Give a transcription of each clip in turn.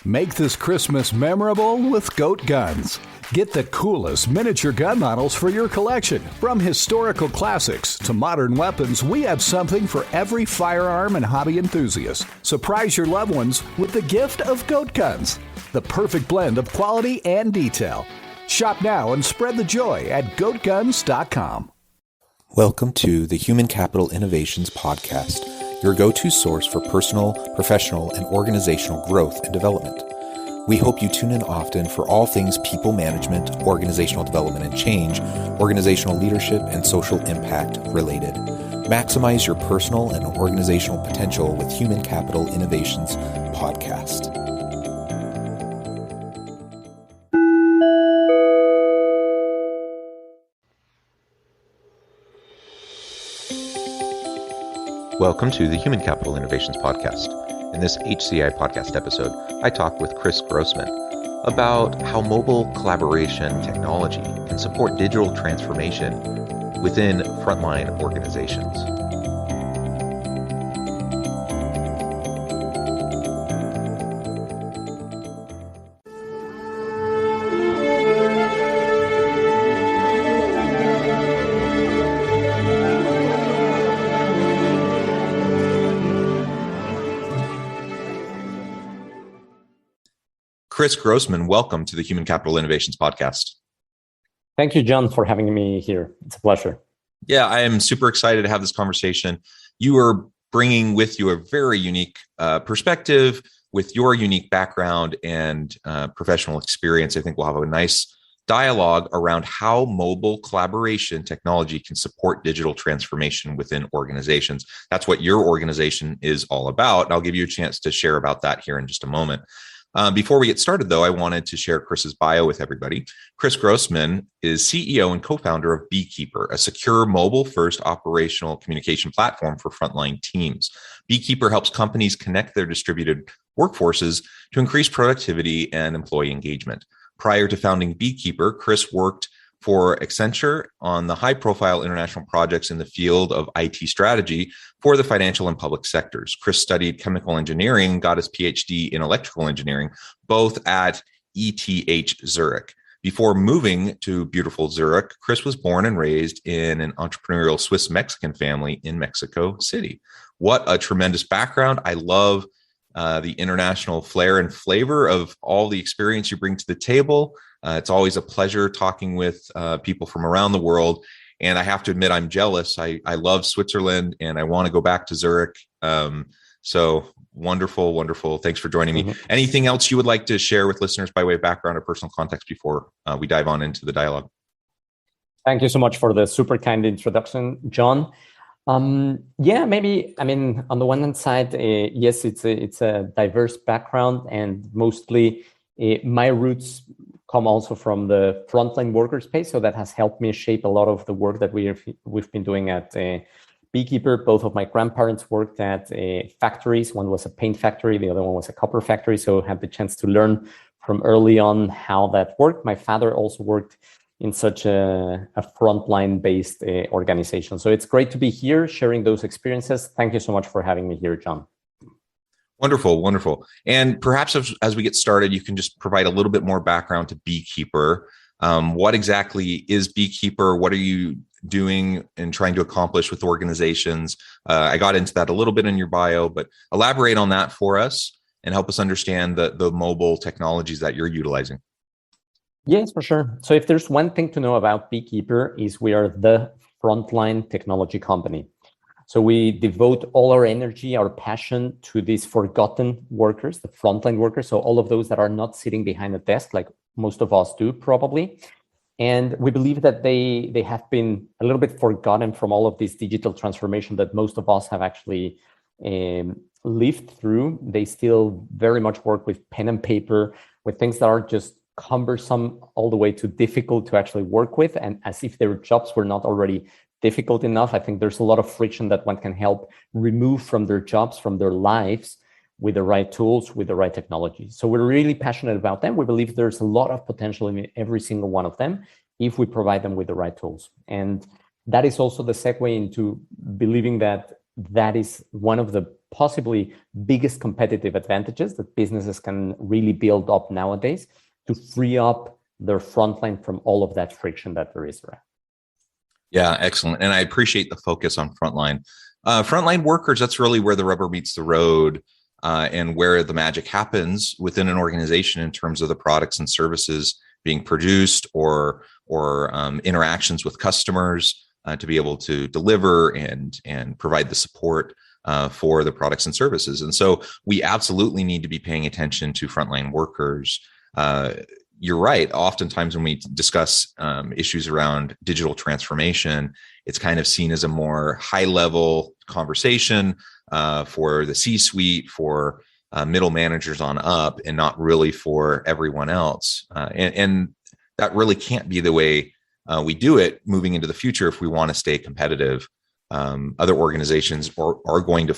Make this Christmas memorable with Goat Guns. Get the coolest miniature gun models for your collection. From historical classics to modern weapons, we have something for every firearm and hobby enthusiast. Surprise your loved ones with the gift of Goat Guns, the perfect blend of quality and detail. Shop now and spread the joy at goatguns.com. Welcome to the Human Capital Innovations Podcast, your go-to source for personal, professional, and organizational growth and development. We hope you tune in often for all things people management, organizational development and change, organizational leadership, and social impact related. Maximize your personal and organizational potential with Human Capital Innovations Podcast. Welcome to the Human Capital Innovations Podcast. In this HCI podcast episode, I talk with Chris Grossman about how mobile collaboration technology can support digital transformation within frontline organizations. Chris Grossman, welcome to the Human Capital Innovations Podcast. Thank you, John, for having me here. It's a pleasure. Yeah, I am super excited to have this conversation. You are bringing with you a very unique perspective with your unique background and professional experience. I think we'll have a nice dialogue around how mobile collaboration technology can support digital transformation within organizations. That's what your organization is all about. And I'll give you a chance to share about that here in just a moment. Before we get started, though, I wanted to share Chris's bio with everybody. Chris Grossman is CEO and co-founder of Beekeeper, a secure mobile-first operational communication platform for frontline teams. Beekeeper helps companies connect their distributed workforces to increase productivity and employee engagement. Prior to founding Beekeeper, Chris worked for Accenture on the high-profile international projects in the field of IT strategy for the financial and public sectors. Chris studied chemical engineering, got his PhD in electrical engineering, both at ETH Zurich. Before moving to beautiful Zurich, Chris was born and raised in an entrepreneurial Swiss-Mexican family in Mexico City. What a tremendous background. I love the international flair and flavor of all the experience you bring to the table. It's always a pleasure talking with people from around the world. And I have to admit, I'm jealous. I love Switzerland and I want to go back to Zurich. So wonderful, wonderful. Thanks for joining me. Mm-hmm. Anything else you would like to share with listeners by way of background or personal context before we dive on into the dialogue? Thank you so much for the super kind introduction, John. Maybe, on the one hand side, yes, it's a diverse background, and mostly my roots come also from the frontline worker space. So that has helped me shape a lot of the work that we've been doing at Beekeeper. Both of my grandparents worked at factories. One was a paint factory, the other one was a copper factory. So I had the chance to learn from early on how that worked. My father also worked in such a frontline based organization. So it's great to be here sharing those experiences. Thank you so much for having me here, John. Wonderful, wonderful. And perhaps as we get started, you can just provide a little bit more background to Beekeeper. What exactly is Beekeeper? What are you doing and trying to accomplish with organizations? I got into that a little bit in your bio, but elaborate on that for us and help us understand the mobile technologies that you're utilizing. Yes, for sure. So if there's one thing to know about Beekeeper is we are the frontline technology company. So we devote all our energy, our passion to these forgotten workers, the frontline workers. So all of those that are not sitting behind a desk like most of us do probably. And we believe that they have been a little bit forgotten from all of this digital transformation that most of us have actually lived through. They still very much work with pen and paper, with things that are just cumbersome all the way to difficult to actually work with. And as if their jobs were not already difficult enough, I think there's a lot of friction that one can help remove from their jobs, from their lives, with the right tools, with the right technology. So we're really passionate about them. We believe there's a lot of potential in every single one of them if we provide them with the right tools. And that is also the segue into believing that that is one of the possibly biggest competitive advantages that businesses can really build up nowadays to free up their frontline from all of that friction that there is around. Yeah, excellent. And I appreciate the focus on frontline. Frontline workers, that's really where the rubber meets the road, and where the magic happens within an organization in terms of the products and services being produced or interactions with customers to be able to deliver and provide the support for the products and services. And so we absolutely need to be paying attention to frontline workers. You're right. Oftentimes when we discuss issues around digital transformation, it's kind of seen as a more high level conversation for the C-suite, for middle managers on up, and not really for everyone else. And that really can't be the way we do it moving into the future if we want to stay competitive. Other organizations are going to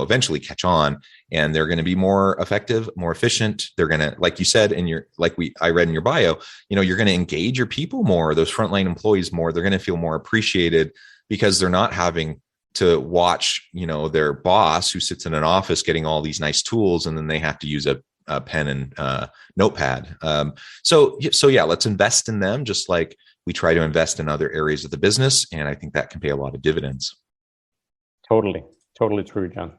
eventually catch on, and they're going to be more effective, more efficient. They're going to, like you said, I read in your bio, you're going to engage your people more, those frontline employees more. They're going to feel more appreciated because they're not having to watch, their boss who sits in an office getting all these nice tools, and then they have to use a pen and notepad. So yeah, let's invest in them just like we try to invest in other areas of the business. And I think that can pay a lot of dividends. Totally true, John.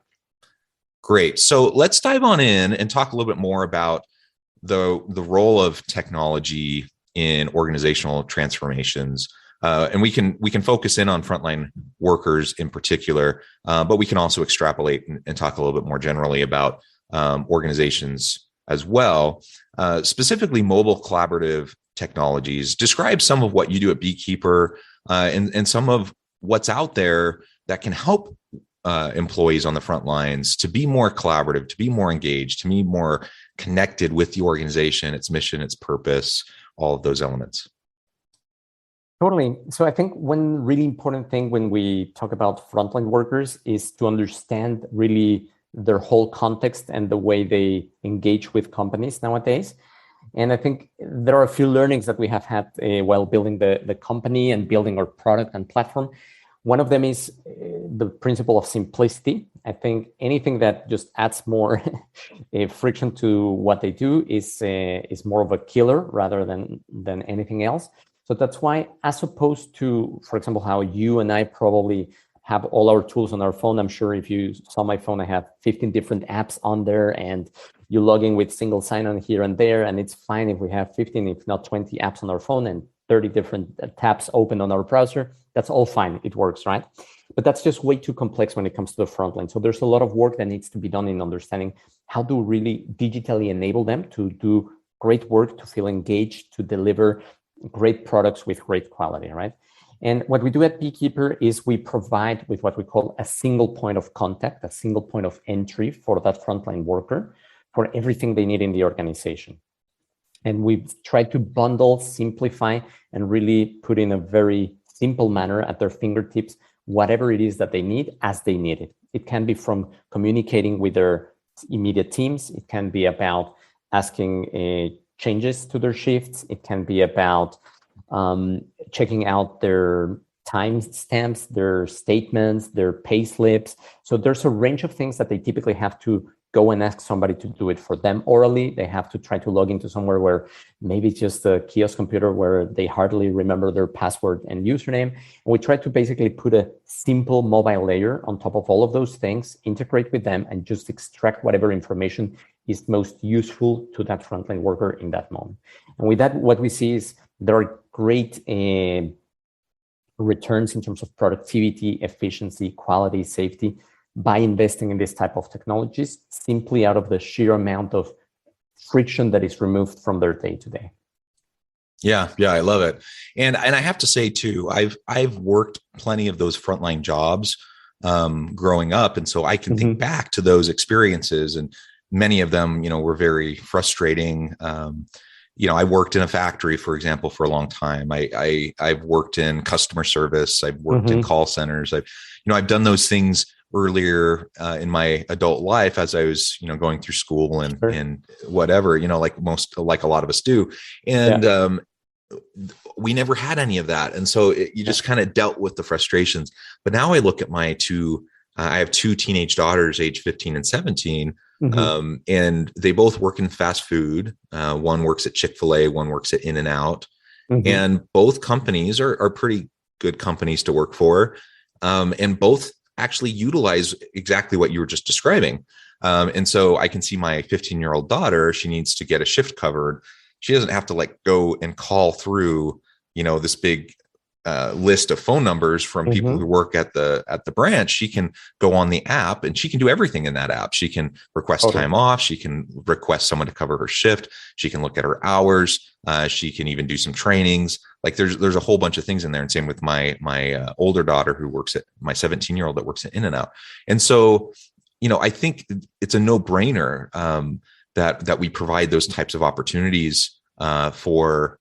Great. So let's dive on in and talk a little bit more about the role of technology in organizational transformations. And we can focus in on frontline workers in particular, but we can also extrapolate and talk a little bit more generally about organizations as well. Specifically, mobile collaborative technologies. Describe some of what you do at Beekeeper and some of what's out there that can help employees on the front lines to be more collaborative, to be more engaged, to be more connected with the organization, its mission, its purpose, all of those elements. Totally. So I think one really important thing when we talk about frontline workers is to understand really their whole context and the way they engage with companies nowadays. And I think there are a few learnings that we have had while building the company and building our product and platform. One of them is the principle of simplicity. I think anything that just adds more friction to what they do is more of a killer rather than anything else. So that's why, as opposed to, for example, how you and I probably have all our tools on our phone. I'm sure if you saw my phone, I have 15 different apps on there, and you log in with single sign-on here and there, and it's fine if we have 15, if not 20 apps on our phone and 30 different tabs open on our browser. That's all fine. It works, right? But that's just way too complex when it comes to the front line. So there's a lot of work that needs to be done in understanding how to really digitally enable them to do great work, to feel engaged, to deliver great products with great quality, right? And what we do at Beekeeper is we provide with what we call a single point of contact, a single point of entry for that frontline worker for everything they need in the organization. And we've tried to bundle, simplify, and really put in a very simple manner at their fingertips whatever it is that they need as they need it. It can be from communicating with their immediate teams. It can be about asking changes to their shifts. It can be about checking out their time stamps, their statements, their pay slips. So there's a range of things that they typically have to go and ask somebody to do it for them orally. They have to try to log into somewhere where maybe it's just a kiosk computer where they hardly remember their password and username. And we try to basically put a simple mobile layer on top of all of those things, integrate with them, and just extract whatever information is most useful to that frontline worker in that moment. And with that, what we see is there are great returns in terms of productivity, efficiency, quality, safety by investing in this type of technologies, simply out of the sheer amount of friction that is removed from their day-to-day. Yeah, I love it. And I have to say too, I've worked plenty of those frontline jobs growing up. And so I can think back to those experiences, and many of them, were very frustrating. I worked in a factory, for example, for a long time. I've worked in customer service. I've worked in call centers. I've done those things earlier in my adult life as I was, going through school and whatever, like a lot of us do. And we never had any of that. And so you just kind of dealt with the frustrations. But now I look at my two I have two teenage daughters, age 15 and 17, Mm-hmm. and they both work in fast food. One works at Chick-fil-A, one works at In-N-Out. Mm-hmm. And both companies are pretty good companies to work for. And both actually utilize exactly what you were just describing. And so I can see my 15-year-old daughter, she needs to get a shift covered. She doesn't have to like go and call through, this big list of phone numbers from people Mm-hmm. who work at the branch. She can go on the app and she can do everything in that app. She can request Totally. time off. She can request someone to cover her shift. She can look at her hours. She can even do some trainings. Like there's a whole bunch of things in there. And same with my older daughter who works at my 17-year-old that works at In-N-Out. And so, I think it's a no-brainer that we provide those types of opportunities for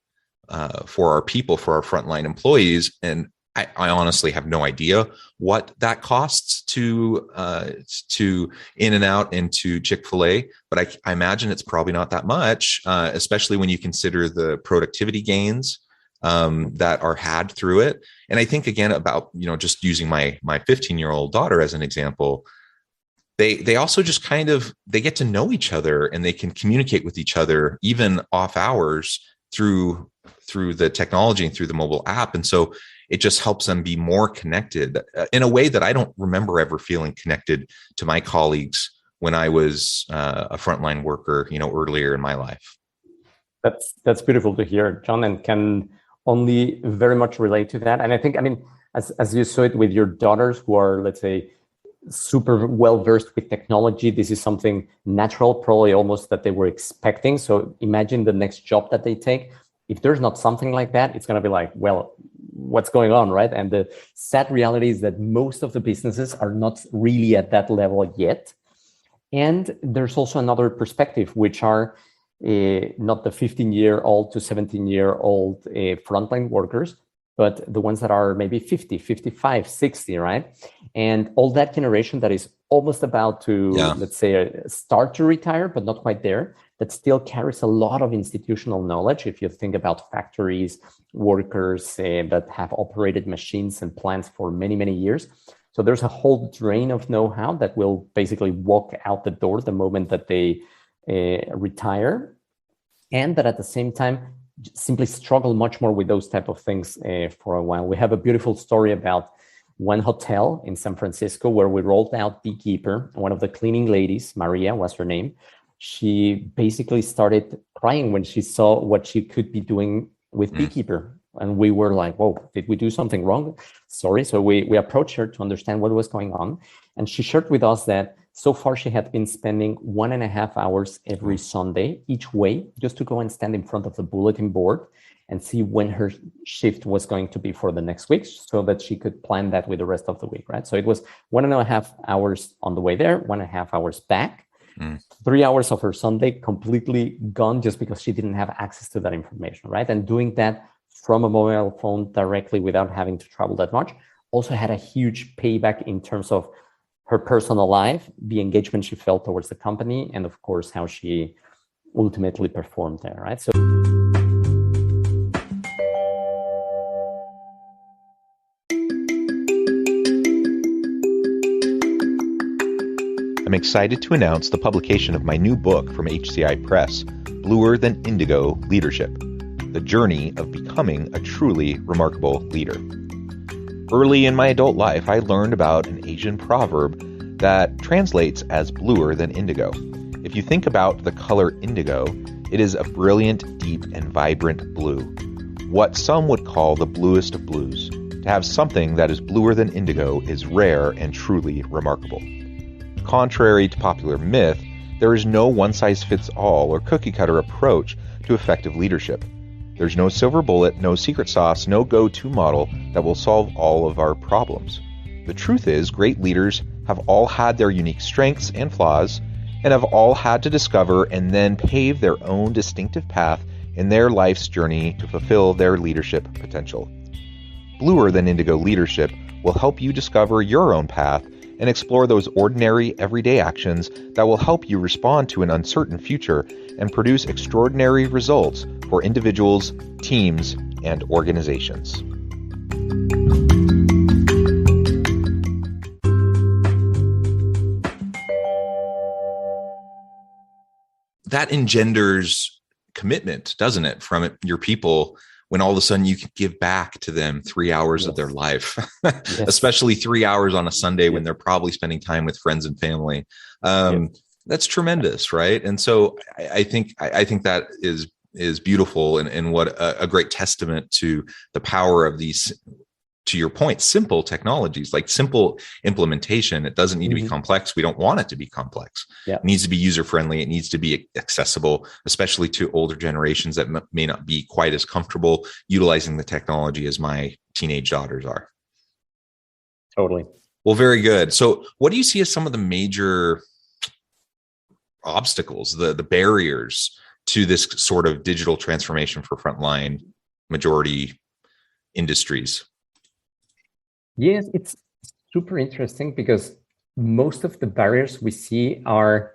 our people, for our frontline employees. And I honestly have no idea what that costs to In-N-Out and to Chick-fil-A, but I imagine it's probably not that much, especially when you consider the productivity gains that are had through it. And I think again about, just using my 15-year-old daughter as an example, they also just they get to know each other and they can communicate with each other even off hours through the technology and through the mobile app. And so it just helps them be more connected in a way that I don't remember ever feeling connected to my colleagues when I was a frontline worker, earlier in my life. That's beautiful to hear, John, and can only very much relate to that. And I think, as you saw it with your daughters who are, let's say, super well versed with technology, this is something natural, probably almost that they were expecting. So imagine the next job that they take. If there's not something like that, it's going to be like, well, what's going on, right? And the sad reality is that most of the businesses are not really at that level yet. And there's also another perspective, which are not the 15-year-old to 17-year-old frontline workers, but the ones that are maybe 50, 55, 60, right? And all that generation that is almost about to, let's say, start to retire, but not quite there, that still carries a lot of institutional knowledge. If you think about factories, workers that have operated machines and plants for many, many years. So there's a whole drain of know-how that will basically walk out the door the moment that they retire. And that at the same time, simply struggle much more with those type of things for a while. We have a beautiful story about one hotel in San Francisco where we rolled out Beekeeper. One of the cleaning ladies, Maria was her name, she basically started crying when she saw what she could be doing with Beekeeper. And we were like, whoa, did we do something wrong? Sorry. So we approached her to understand what was going on. And she shared with us that so far she had been spending 1.5 hours every Sunday each way just to go and stand in front of the bulletin board and see when her shift was going to be for the next week so that she could plan that with the rest of the week, right? So it was 1.5 hours on the way there, 1.5 hours back, 3 hours of her Sunday completely gone just because she didn't have access to that information, right? And doing that from a mobile phone directly without having to travel that much also had a huge payback in terms of her personal life, the engagement she felt towards the company, and of course, how she ultimately performed there, right? So I'm excited to announce the publication of my new book from HCI Press, Bluer Than Indigo Leadership, The Journey of Becoming a Truly Remarkable Leader. Early in my adult life, I learned about an Asian proverb that translates as bluer than indigo. If you think about the color indigo, it is a brilliant, deep, and vibrant blue, what some would call the bluest of blues. To have something that is bluer than indigo is rare and truly remarkable. Contrary to popular myth, there is no one-size-fits-all or cookie-cutter approach to effective leadership. There's no silver bullet, no secret sauce, no go-to model that will solve all of our problems. The truth is, great leaders have all had their unique strengths and flaws, and have all had to discover and then pave their own distinctive path in their life's journey to fulfill their leadership potential. Bluer Than Indigo Leadership will help you discover your own path and explore those ordinary, everyday actions that will help you respond to an uncertain future and produce extraordinary results for individuals, teams, and organizations. that engenders commitment, doesn't it, from your people, when all of a sudden you can give back to them 3 hours of their life, especially 3 hours on a Sunday when they're probably spending time with friends and family. That's tremendous, right? And so I think that is beautiful, and what a great testament to the power of these, to your point, simple technologies, like simple implementation. It doesn't need to be complex. We don't want it to be complex. It needs to be user-friendly. It needs to be accessible, especially to older generations that may not be quite as comfortable utilizing the technology as my teenage daughters are. Totally. Well, very good. So what do you see as some of the major obstacles, the barriers to this sort of digital transformation for frontline majority industries? Yes, it's super interesting because most of the barriers we see are,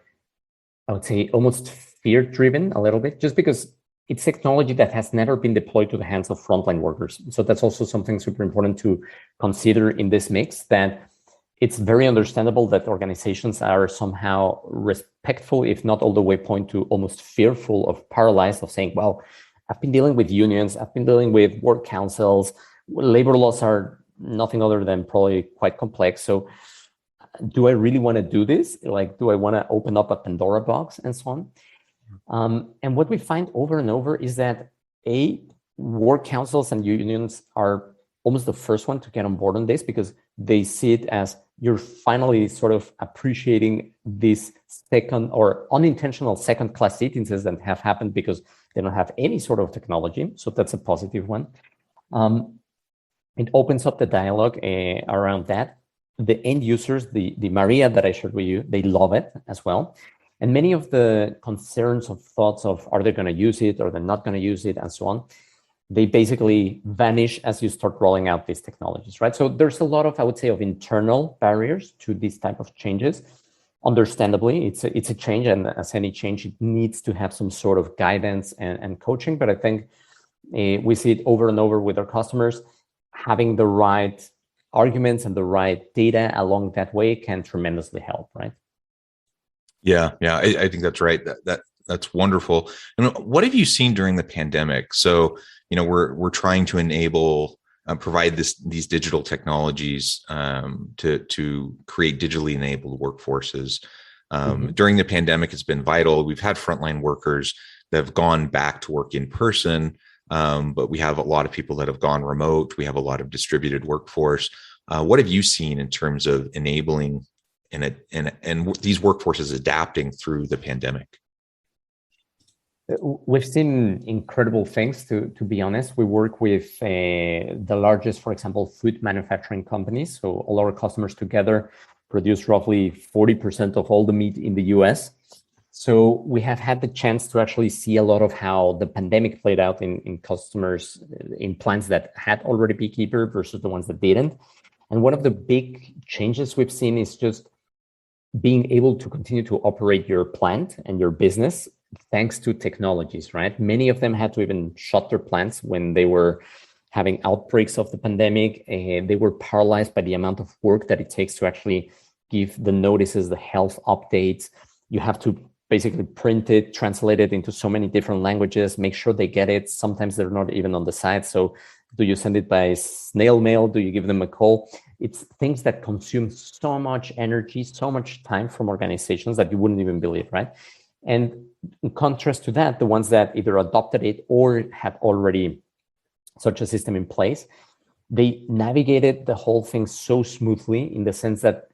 I would say, almost fear-driven a little bit, just because it's technology that has never been deployed to the hands of frontline workers. So that's also something super important to consider in this mix, that it's very understandable that organizations are somehow respectful, if not all the way point to almost fearful, of paralyzed, of saying, well, I've been dealing with unions, I've been dealing with work councils, labor laws are nothing other than probably quite complex. So do I really want to do this? Like, do I want to open up a Pandora box and so on? And what we find over and over is that work councils and unions are almost the first one to get on board on this, because they see it as you're finally sort of appreciating this second or unintentional second-class citizens that have happened because they don't have any sort of technology. So that's a positive one. It opens up the dialogue around that. The end users, the Maria that I shared with you, they love it as well. And many of the concerns of thoughts of, are they going to use it or they're not going to use it and so on, they basically vanish as you start rolling out these technologies, right? So there's a lot of, I would say, of internal barriers to these type of changes. Understandably, it's a change, and as any change, it needs to have some sort of guidance and coaching. But I think we see it over and over with our customers. Having the right arguments and the right data along that way can tremendously help, right? Yeah, I think that's right. That's wonderful. And what have you seen during the pandemic? So, we're trying to enable, provide these digital technologies to create digitally enabled workforces. During the pandemic, it's been vital. We've had frontline workers that have gone back to work in person. But we have a lot of people that have gone remote. We have a lot of distributed workforce. What have you seen in terms of enabling and these workforces adapting through the pandemic? We've seen incredible things, to be honest. We work with the largest, for example, food manufacturing companies. So all our customers together produce roughly 40% of all the meat in the US. So we have had the chance to actually see a lot of how the pandemic played out in customers, in plants that had already Beekeeper versus the ones that didn't. And one of the big changes we've seen is just being able to continue to operate your plant and your business thanks to technologies, right? Many of them had to even shut their plants when they were having outbreaks of the pandemic. They were paralyzed by the amount of work that it takes to actually give the notices, the health updates. You have to basically print it, translate it into so many different languages, make sure they get it. Sometimes they're not even on the site. So do you send it by snail mail? Do you give them a call? It's things that consume so much energy, so much time from organizations that you wouldn't even believe, right? And in contrast to that, the ones that either adopted it or had already such a system in place, they navigated the whole thing so smoothly, in the sense that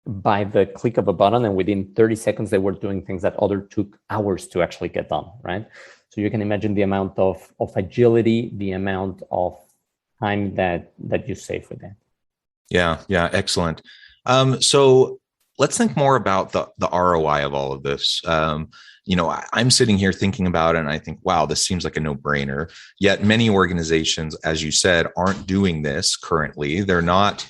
by the click of a button and within 30 seconds, they were doing things that other took hours to actually get done, right? So you can imagine the amount of agility, the amount of time that you save with that. Yeah, excellent. So let's think more about the ROI of all of this. I'm sitting here thinking about it and I think, wow, this seems like a no-brainer. Yet many organizations, as you said, aren't doing this currently. They're not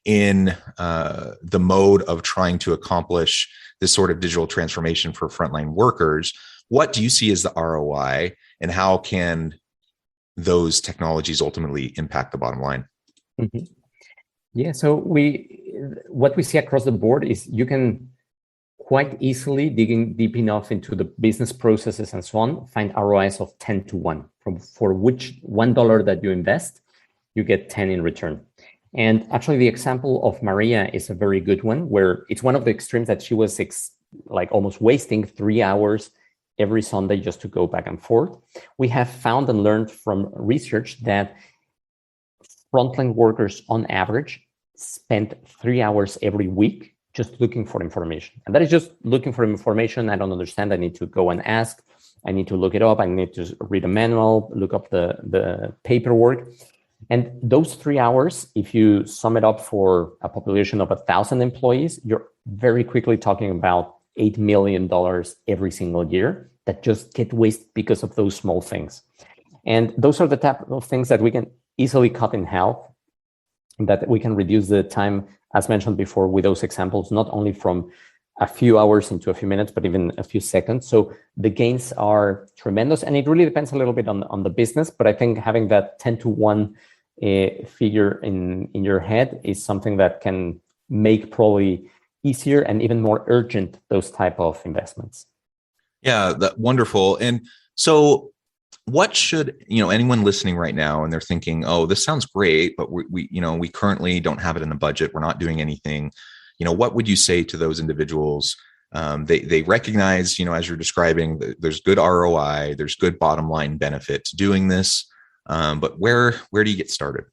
in the mode of trying to accomplish this sort of digital transformation for frontline workers. What do you see as the ROI, and how can those technologies ultimately impact the bottom line? Yeah, so what we see across the board is you can quite easily, digging deep enough into the business processes and so on, find ROIs of 10 to 1. For which $1 that you invest, you get 10 in return. And actually, the example of Maria is a very good one, where it's one of the extremes that she was like almost wasting 3 hours every Sunday just to go back and forth. We have found and learned from research that frontline workers on average spend 3 hours every week just looking for information. And that is just looking for information. I don't understand. I need to go and ask. I need to look it up. I need to read a manual, look up the paperwork. And those 3 hours, if you sum it up for a population of 1,000 employees, you're very quickly talking about $8 million every single year that just get wasted because of those small things. And those are the type of things that we can easily cut in half, that we can reduce the time, as mentioned before, with those examples, not only from a few hours into a few minutes, but even a few seconds. So the gains are tremendous, and it really depends a little bit on the business. But I think having that 10 to 1 figure in your head is something that can make probably easier and even more urgent those type of investments. Yeah, that wonderful. And so what should, anyone listening right now and they're thinking, oh, this sounds great, but we currently don't have it in the budget. We're not doing anything. What would you say to those individuals? They recognize, as you're describing, there's good ROI, there's good bottom line benefit to doing this. But where do you get started?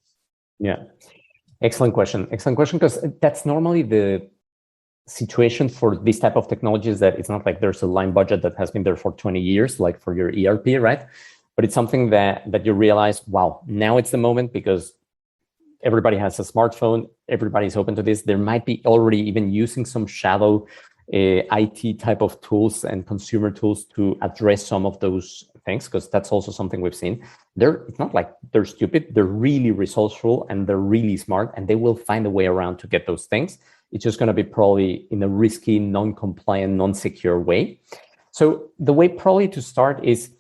Yeah, excellent question. Because that's normally the situation for this type of technologies, that it's not like there's a line budget that has been there for 20 years, like for your ERP, right? But it's something that you realize, wow, now it's the moment, because everybody has a smartphone, everybody's open to this. There might be already even using some shadow IT type of tools and consumer tools to address some of those things, because that's also something we've seen. It's not like they're stupid, they're really resourceful and they're really smart, and they will find a way around to get those things. It's just going to be probably in a risky, non-compliant, non-secure way. So the way probably to start is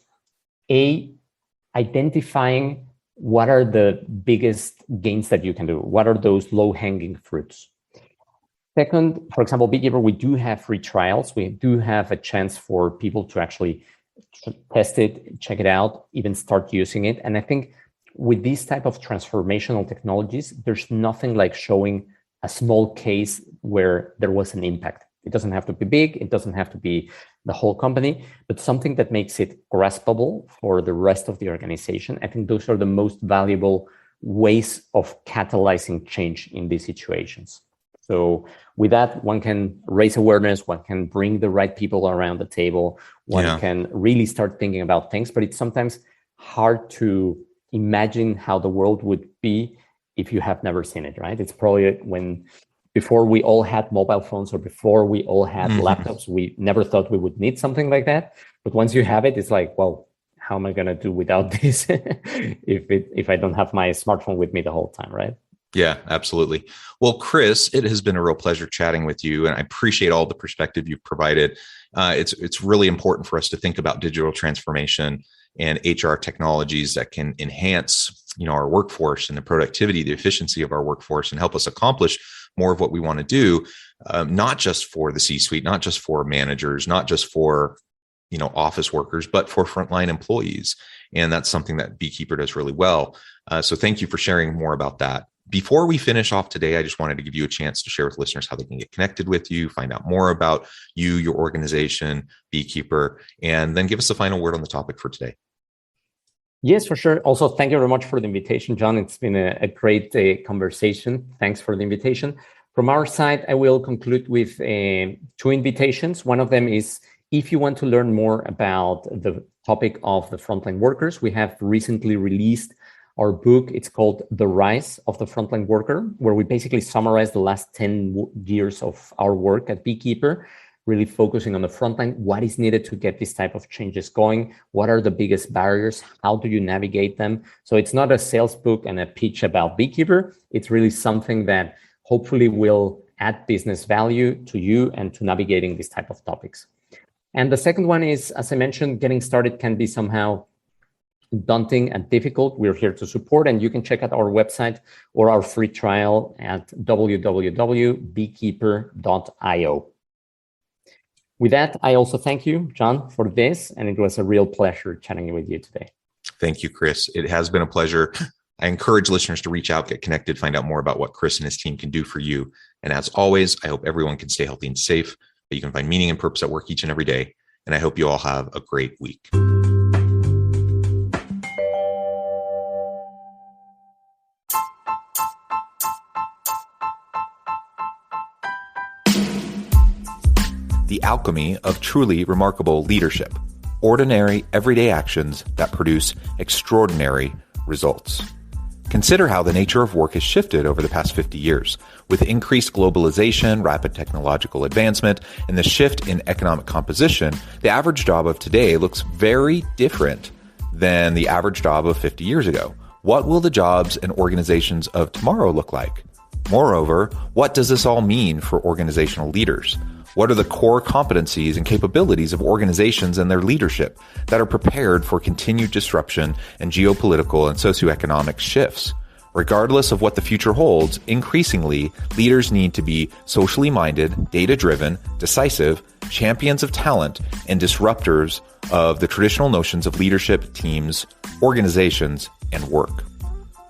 identifying what are the biggest gains that you can do. What are those low-hanging fruits? Second, for example, Beekeeper, we do have free trials. We do have a chance for people to actually test it, check it out, even start using it. And I think with these type of transformational technologies, there's nothing like showing a small case where there was an impact. It doesn't have to be big. It doesn't have to be the whole company, but something that makes it graspable for the rest of the organization. I think those are the most valuable ways of catalyzing change in these situations. So with that, one can raise awareness, one can bring the right people around the table, one can really start thinking about things, but it's sometimes hard to imagine how the world would be if you have never seen it, right? It's probably before we all had mobile phones or before we all had laptops, we never thought we would need something like that. But once you have it, it's like, well, how am I going to do without this if I don't have my smartphone with me the whole time, right? Yeah, absolutely. Well, Chris, it has been a real pleasure chatting with you, and I appreciate all the perspective you've provided. It's really important for us to think about digital transformation and HR technologies that can enhance, our workforce and the productivity, the efficiency of our workforce, and help us accomplish more of what we want to do, not just for the C-suite, not just for managers, not just for office workers, but for frontline employees. And that's something that Beekeeper does really well. So thank you for sharing more about that. Before we finish off today, I just wanted to give you a chance to share with listeners how they can get connected with you, find out more about you, your organization, Beekeeper, and then give us the final word on the topic for today. Yes, for sure. Also, thank you very much for the invitation, John. It's been a great conversation. Thanks for the invitation. From our side, I will conclude with 2 invitations. One of them is, if you want to learn more about the topic of the frontline workers, we have recently released our book. It's called The Rise of the Frontline Worker, where we basically summarize the last 10 years of our work at Beekeeper, really focusing on the frontline, what is needed to get this type of changes going, what are the biggest barriers, how do you navigate them? So it's not a sales book and a pitch about Beekeeper. It's really something that hopefully will add business value to you and to navigating these type of topics. And the second one is, as I mentioned, getting started can be somehow daunting and difficult. We're here to support, and you can check out our website or our free trial at www.beekeeper.io. With that, I also thank you, John, for this, and it was a real pleasure chatting with you today. Thank you, Chris. It has been a pleasure. I encourage listeners to reach out, get connected, find out more about what Chris and his team can do for you. And as always, I hope everyone can stay healthy and safe, that you can find meaning and purpose at work each and every day. And I hope you all have a great week. The alchemy of truly remarkable leadership. Ordinary, everyday actions that produce extraordinary results. Consider how the nature of work has shifted over the past 50 years. With increased globalization, rapid technological advancement, and the shift in economic composition, the average job of today looks very different than the average job of 50 years ago. What will the jobs and organizations of tomorrow look like? Moreover, what does this all mean for organizational leaders? What are the core competencies and capabilities of organizations and their leadership that are prepared for continued disruption and geopolitical and socioeconomic shifts? Regardless of what the future holds, increasingly, leaders need to be socially minded, data-driven, decisive, champions of talent, and disruptors of the traditional notions of leadership, teams, organizations, and work.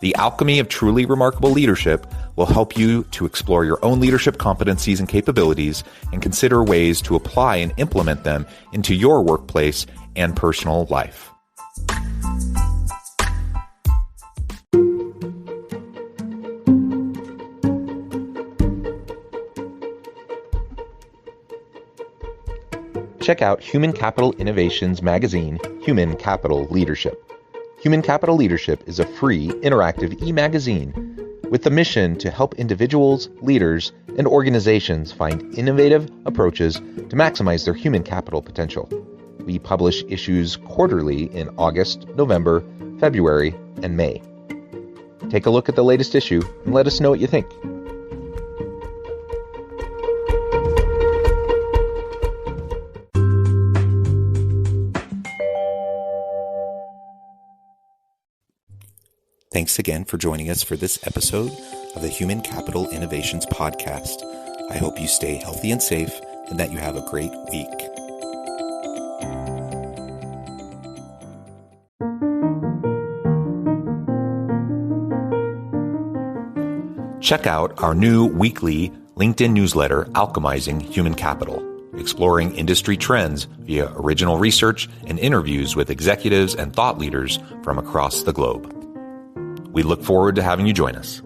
The alchemy of truly remarkable leadership will help you to explore your own leadership competencies and capabilities and consider ways to apply and implement them into your workplace and personal life. Check out Human Capital Innovations magazine, Human Capital Leadership. Human Capital Leadership is a free, interactive e-magazine with the mission to help individuals, leaders, and organizations find innovative approaches to maximize their human capital potential. We publish issues quarterly in August, November, February, and May. Take a look at the latest issue and let us know what you think. Thanks again for joining us for this episode of the Human Capital Innovations Podcast. I hope you stay healthy and safe and that you have a great week. Check out our new weekly LinkedIn newsletter, Alchemizing Human Capital, exploring industry trends via original research and interviews with executives and thought leaders from across the globe. We look forward to having you join us.